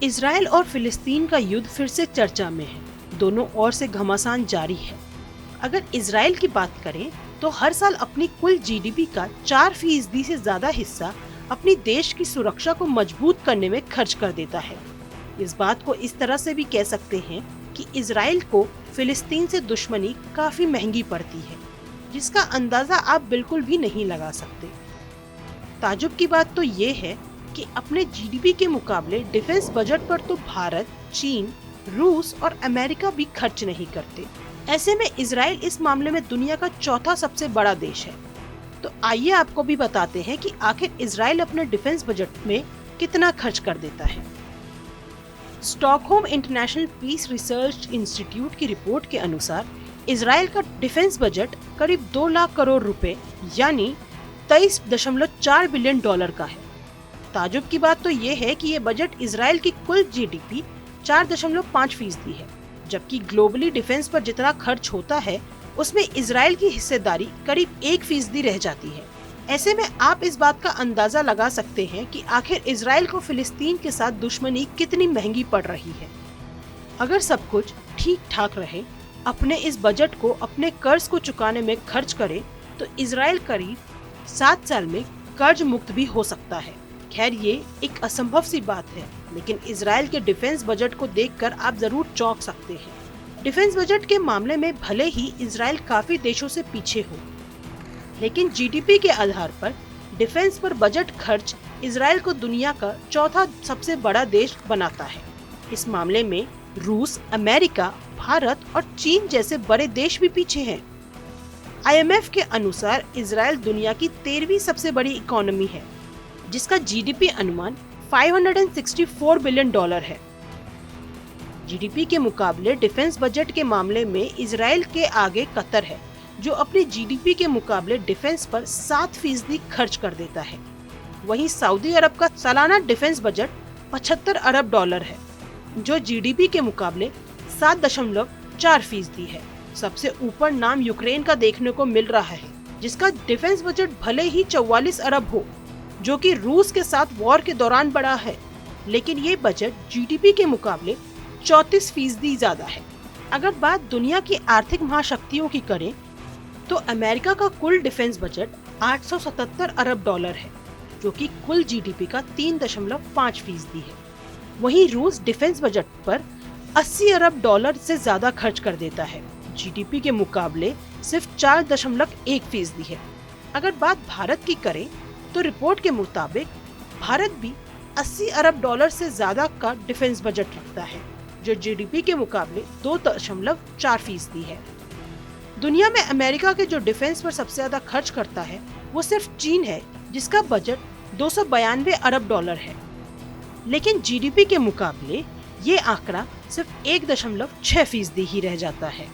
Israel और फिलिस्तीन का युद्ध फिर से चर्चा में है। दोनों ओर से घमासान जारी है। अगर इजराइल की बात करें तो हर साल अपनी कुल जीडीपी का 4% से ज्यादा हिस्सा अपनी देश की सुरक्षा को मजबूत करने में खर्च कर देता है। इस बात को इस तरह से भी कह सकते हैं कि इजराइल को फिलिस्तीन से दुश्मनी काफी महंगी पड़ती है, जिसका अंदाजा आप बिल्कुल भी नहीं लगा सकते। ताजुब की बात तो ये है कि अपने जीडीपी के मुकाबले डिफेंस बजट पर तो भारत, चीन, रूस और अमेरिका भी खर्च नहीं करते। ऐसे में इजराइल इस मामले में दुनिया का चौथा सबसे बड़ा देश है। तो आइए आपको भी बताते हैं कि आखिर इजराइल अपने डिफेंस बजट में कितना खर्च कर देता है। Stockholm International Peace Research Institute की रिपोर्ट के अनुसार इजराइल का डिफेंस बजट करीब 2 लाख करोड़ रुपए यानी 23.4 बिलियन डॉलर का है। ताजुब की बात तो ये है कि ये बजट इजराइल की कुल जीडीपी 4.5% है, जबकि ग्लोबली डिफेंस पर जितना खर्च होता है उसमें इजराइल की हिस्सेदारी करीब 1% रह जाती है। ऐसे में आप इस बात का अंदाजा लगा सकते हैं कि आखिर इजराइल को फिलिस्तीन के साथ दुश्मनी कितनी महंगी पड़ रही है। अगर सब कुछ ठीक ठाक रहे, अपने इस बजट को अपने कर्ज को चुकाने में खर्च करे तो इजराइल करीब 7 साल में कर्ज मुक्त भी हो सकता है। खैर ये एक असंभव सी बात है, लेकिन इजराइल के डिफेंस बजट को देखकर आप जरूर चौंक सकते हैं। डिफेंस बजट के मामले में भले ही इजराइल काफी देशों से पीछे हो, लेकिन जीडीपी के आधार पर डिफेंस पर बजट खर्च इजराइल को दुनिया का चौथा सबसे बड़ा देश बनाता है। इस मामले में रूस, अमेरिका, भारत और चीन जैसे बड़े देश भी पीछे हैं। आईएमएफ के अनुसार इजराइल दुनिया की 13वीं सबसे बड़ी इकोनॉमी है, जिसका जीडीपी अनुमान 564 बिलियन डॉलर है। जीडीपी के मुकाबले डिफेंस बजट के मामले में इजराइल के आगे कतर है, जो अपनी जीडीपी के मुकाबले डिफेंस पर 7% खर्च कर देता है। वहीं सऊदी अरब का सालाना डिफेंस बजट 75 अरब डॉलर है, जो जीडीपी के मुकाबले 7.4% है। सबसे ऊपर नाम यूक्रेन का देखने को मिल रहा है, जिसका डिफेंस बजट भले ही 44 अरब हो, जो कि रूस के साथ वॉर के दौरान बढ़ा है, लेकिन ये बजट जीडीपी के मुकाबले 34% ज्यादा है। अगर बात दुनिया की आर्थिक महाशक्तियों की करें तो अमेरिका का कुल डिफेंस बजट 877 अरब डॉलर है, जो कि कुल जीडीपी का 3.5% है। वहीं रूस डिफेंस बजट पर 80 अरब डॉलर से ज्यादा खर्च कर देता है, जीडीपी के मुकाबले सिर्फ 4.1% है। अगर बात भारत की करें तो रिपोर्ट के मुताबिक भारत भी 80 अरब डॉलर से ज्यादा का डिफेंस बजट रखता है, जो जीडीपी के मुकाबले 2.4% है। दुनिया में अमेरिका के जो डिफेंस पर सबसे ज्यादा खर्च करता है वो सिर्फ चीन है, जिसका बजट 292 अरब डॉलर है, लेकिन जीडीपी के मुकाबले ये आंकड़ा सिर्फ 1.6% ही रह जाता है।